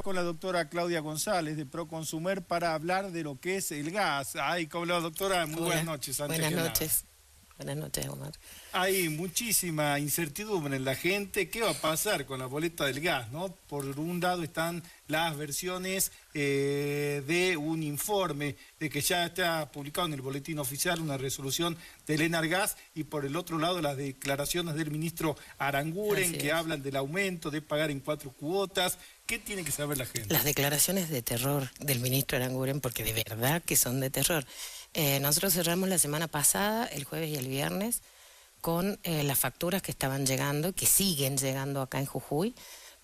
con la doctora Claudia González de Proconsumer para hablar de lo que es el gas. Ay, como la doctora, muy buenas noches. Buenas noches. Buenas noches, Omar. Hay muchísima incertidumbre en la gente. ¿Qué va a pasar con la boleta del gas, no? Por un lado están las versiones de un informe de que ya está publicado en el boletín oficial una resolución del Enargas, y por el otro lado las declaraciones del ministro Aranguren que hablan del aumento de pagar en 4 cuotas. ¿Qué tiene que saber la gente? Las declaraciones de terror del ministro Aranguren, porque de verdad que son de terror. Nosotros cerramos la semana pasada, el jueves y el viernes, con las facturas que estaban llegando, que siguen llegando acá en Jujuy,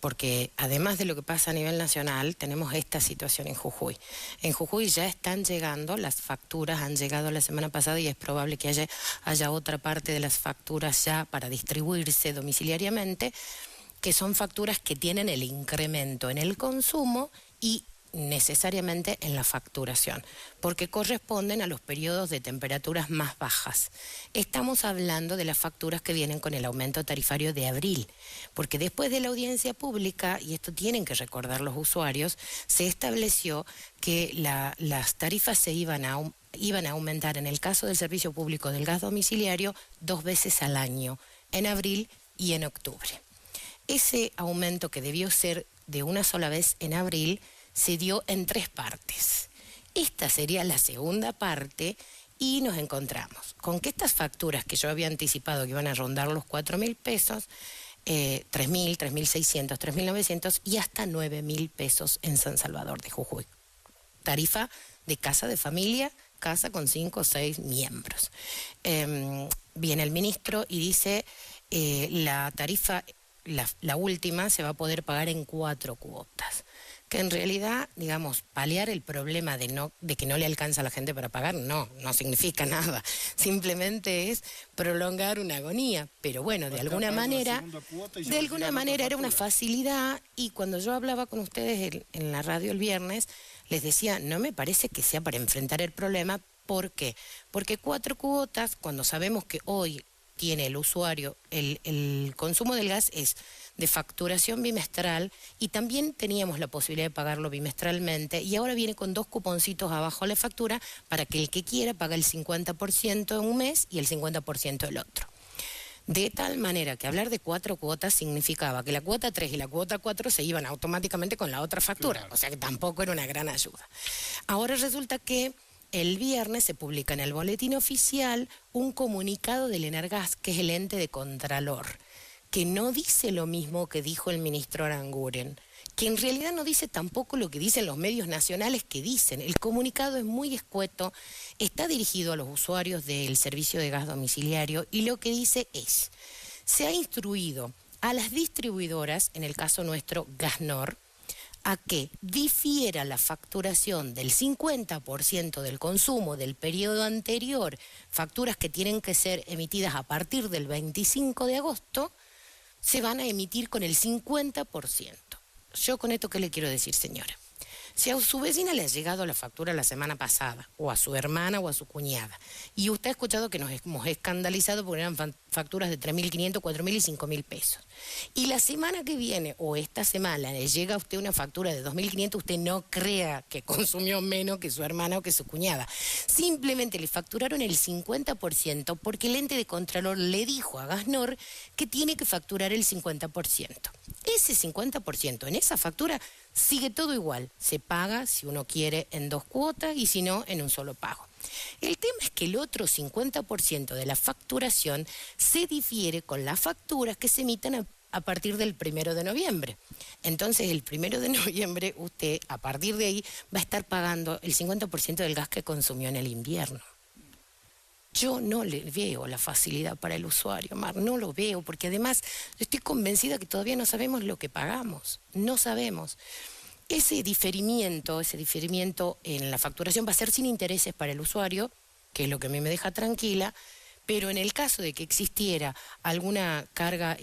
porque además de lo que pasa a nivel nacional, tenemos esta situación en Jujuy. En Jujuy ya están llegando, las facturas han llegado la semana pasada y es probable que haya otra parte de las facturas ya para distribuirse domiciliariamente, que son facturas que tienen el incremento en el consumo y necesariamente en la facturación, porque corresponden a los periodos de temperaturas más bajas. Estamos hablando de las facturas que vienen con el aumento tarifario de abril, porque después de la audiencia pública, y esto tienen que recordar los usuarios, se estableció que las tarifas se iban a aumentar en el caso del servicio público del gas domiciliario 2 veces al año, en abril y en octubre. Ese aumento, que debió ser de una sola vez en abril, se dio en 3 partes. Esta sería la segunda parte y nos encontramos con que estas facturas que yo había anticipado que iban a rondar los 4.000 pesos, 3.000, 3.600, 3.900 y hasta 9.000 pesos en San Salvador de Jujuy. Tarifa de casa de familia, casa con 5 o 6 miembros. Viene el ministro y dice la tarifa, la última, se va a poder pagar en 4 cuotas. Que en realidad, digamos, paliar el problema de que no le alcanza a la gente para pagar, no significa nada. Simplemente es prolongar una agonía. Pero bueno, de alguna manera era una facilidad, y cuando yo hablaba con ustedes en la radio el viernes, les decía, no me parece que sea para enfrentar el problema. ¿Por qué? Porque 4 cuotas, cuando sabemos que hoy tiene el usuario, el consumo del gas es de facturación bimestral, y también teníamos la posibilidad de pagarlo bimestralmente, y ahora viene con 2 cuponcitos abajo la factura para que el que quiera pague el 50% en un mes y el 50% el otro. De tal manera que hablar de 4 cuotas significaba que la cuota 3 y la cuota 4 se iban automáticamente con la otra factura, claro. O sea que tampoco era una gran ayuda. Ahora resulta que el viernes se publica en el boletín oficial un comunicado del Enargas, que es el ente de Contralor, que no dice lo mismo que dijo el ministro Aranguren, que en realidad no dice tampoco lo que dicen los medios nacionales que dicen. El comunicado es muy escueto, está dirigido a los usuarios del servicio de gas domiciliario, y lo que dice es: se ha instruido a las distribuidoras, en el caso nuestro Gasnor, a que difiera la facturación del 50% del consumo del periodo anterior, facturas que tienen que ser emitidas a partir del 25 de agosto, se van a emitir con el 50%. Yo con esto, ¿qué le quiero decir, señora? Si a su vecina le ha llegado la factura la semana pasada, o a su hermana o a su cuñada, y usted ha escuchado que nos hemos escandalizado porque eran facturas de 3.500, 4.000 y 5.000 pesos, y la semana que viene o esta semana le llega a usted una factura de 2.500, usted no crea que consumió menos que su hermana o que su cuñada. Simplemente le facturaron el 50% porque el ente de Contralor le dijo a Gasnor que tiene que facturar el 50%. Ese 50% en esa factura sigue todo igual, se paga si uno quiere en 2 cuotas y si no en un solo pago. El tema es que el otro 50% de la facturación se difiere con las facturas que se emiten a partir del 1 de noviembre. Entonces el 1 de noviembre usted a partir de ahí va a estar pagando el 50% del gas que consumió en el invierno. Yo no le veo la facilidad para el usuario, Mar, no lo veo, porque además estoy convencida que todavía no sabemos lo que pagamos, no sabemos. Ese diferimiento en la facturación va a ser sin intereses para el usuario, que es lo que a mí me deja tranquila, pero en el caso de que existiera alguna carga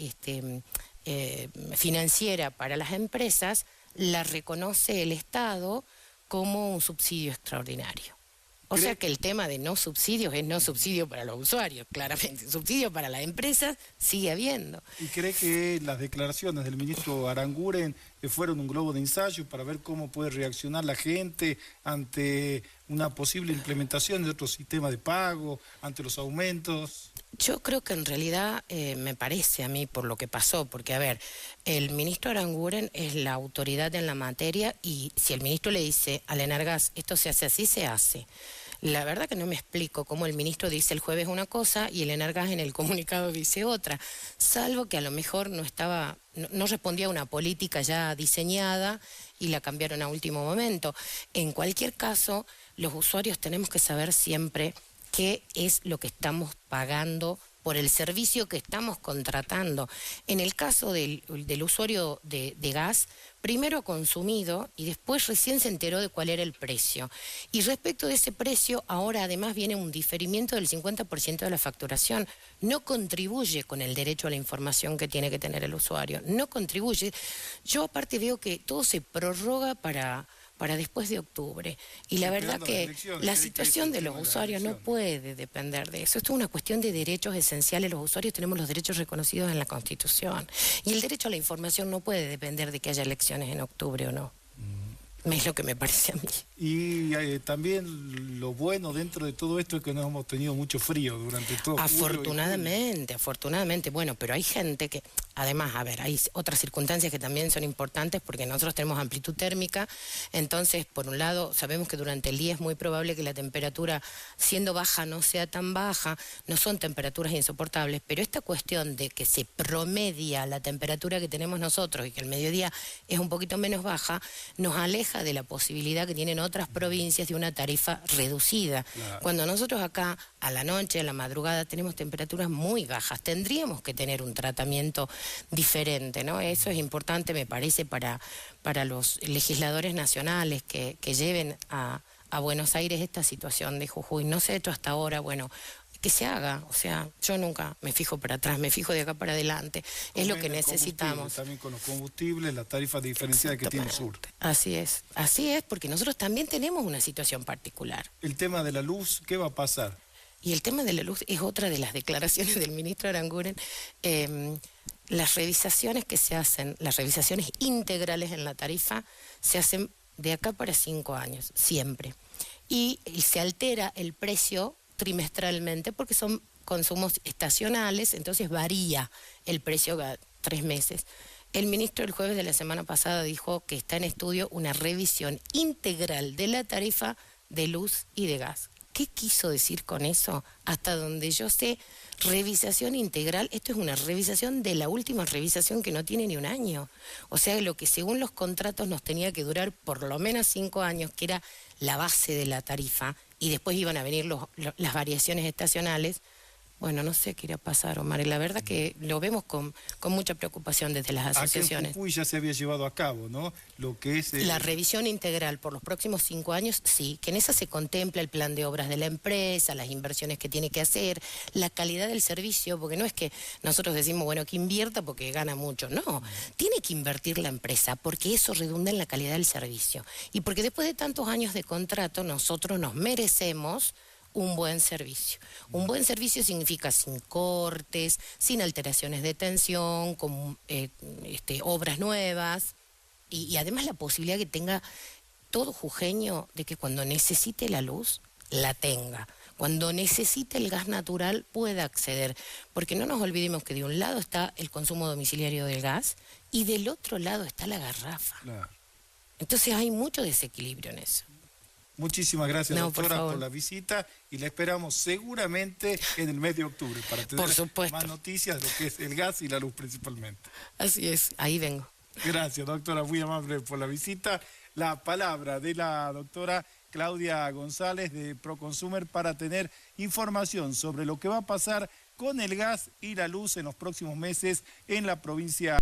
financiera para las empresas, la reconoce el Estado como un subsidio extraordinario. O sea que el tema de no subsidios es no subsidio para los usuarios, claramente. Subsidio para las empresas sigue habiendo. ¿Y cree que las declaraciones del ministro Aranguren fueron un globo de ensayo para ver cómo puede reaccionar la gente ante una posible implementación de otro sistema de pago, ante los aumentos? Yo creo que en realidad me parece a mí por lo que pasó, porque a ver, el ministro Aranguren es la autoridad en la materia y si el ministro le dice al Enargas esto se hace así, se hace. La verdad que no me explico cómo el ministro dice el jueves una cosa y el Enargas en el comunicado dice otra, salvo que a lo mejor no respondía a una política ya diseñada y la cambiaron a último momento. En cualquier caso, los usuarios tenemos que saber siempre qué es lo que estamos pagando por el servicio que estamos contratando. En el caso del usuario de gas, primero ha consumido y después recién se enteró de cuál era el precio. Y respecto de ese precio, ahora además viene un diferimiento del 50% de la facturación. No contribuye con el derecho a la información que tiene que tener el usuario. No contribuye. Yo aparte veo que todo se prorroga para después de octubre. Y la verdad que la situación de los usuarios no puede depender de eso. Esto es una cuestión de derechos esenciales. Los usuarios tenemos los derechos reconocidos en la Constitución. Y el derecho a la información no puede depender de que haya elecciones en octubre o no. Es lo que me parece a mí. Y también lo bueno dentro de todo esto es que no hemos tenido mucho frío durante todo afortunadamente. Bueno, pero hay gente que, además, a ver, hay otras circunstancias que también son importantes porque nosotros tenemos amplitud térmica, entonces, por un lado, sabemos que durante el día es muy probable que la temperatura, siendo baja, no sea tan baja, no son temperaturas insoportables, pero esta cuestión de que se promedia la temperatura que tenemos nosotros y que el mediodía es un poquito menos baja, nos aleja de la posibilidad que tienen otras provincias de una tarifa reducida. Claro. Cuando nosotros acá a la noche, a la madrugada, tenemos temperaturas muy bajas, tendríamos que tener un tratamiento diferente, ¿no? Eso es importante, me parece, para los legisladores nacionales que lleven a Buenos Aires esta situación de Jujuy. No se ha hecho hasta ahora, bueno, que se haga, o sea, yo nunca me fijo para atrás, me fijo de acá para adelante, es lo que necesitamos. También con los combustibles, las tarifas diferenciadas que tiene el sur. Así es, porque nosotros también tenemos una situación particular. El tema de la luz, ¿qué va a pasar? Y el tema de la luz es otra de las declaraciones del ministro Aranguren. Las revisaciones que se hacen, las revisaciones integrales en la tarifa, se hacen de acá para 5 años, siempre. Y se altera el precio trimestralmente porque son consumos estacionales, entonces varía el precio cada 3 meses. El ministro el jueves de la semana pasada dijo que está en estudio una revisión integral de la tarifa de luz y de gas. ¿Qué quiso decir con eso? Hasta donde yo sé, revisación integral, esto es una revisación de la última revisación que no tiene ni un año. O sea, lo que según los contratos nos tenía que durar por lo menos 5 años, que era la base de la tarifa, y después iban a venir las variaciones estacionales. Bueno, no sé qué irá a pasar, Omar, y la verdad que lo vemos con mucha preocupación desde las asociaciones. Aquí en Jujuy ya se había llevado a cabo, ¿no? Lo que es la revisión integral por los próximos 5 años, sí, que en esa se contempla el plan de obras de la empresa, las inversiones que tiene que hacer, la calidad del servicio, porque no es que nosotros decimos, bueno, que invierta porque gana mucho, no, tiene que invertir la empresa porque eso redunda en la calidad del servicio y porque después de tantos años de contrato nosotros nos merecemos un buen servicio. Un buen servicio significa sin cortes, sin alteraciones de tensión, con obras nuevas y además la posibilidad que tenga todo jujeño de que cuando necesite la luz, la tenga. Cuando necesite el gas natural pueda acceder. Porque no nos olvidemos que de un lado está el consumo domiciliario del gas y del otro lado está la garrafa. Claro. Entonces hay mucho desequilibrio en eso. Muchísimas gracias, doctora, por la visita y la esperamos seguramente en el mes de octubre para tener más noticias de lo que es el gas y la luz principalmente. Así es, ahí vengo. Gracias, doctora, muy amable por la visita. La palabra de la doctora Claudia González de Proconsumer para tener información sobre lo que va a pasar con el gas y la luz en los próximos meses en la provincia.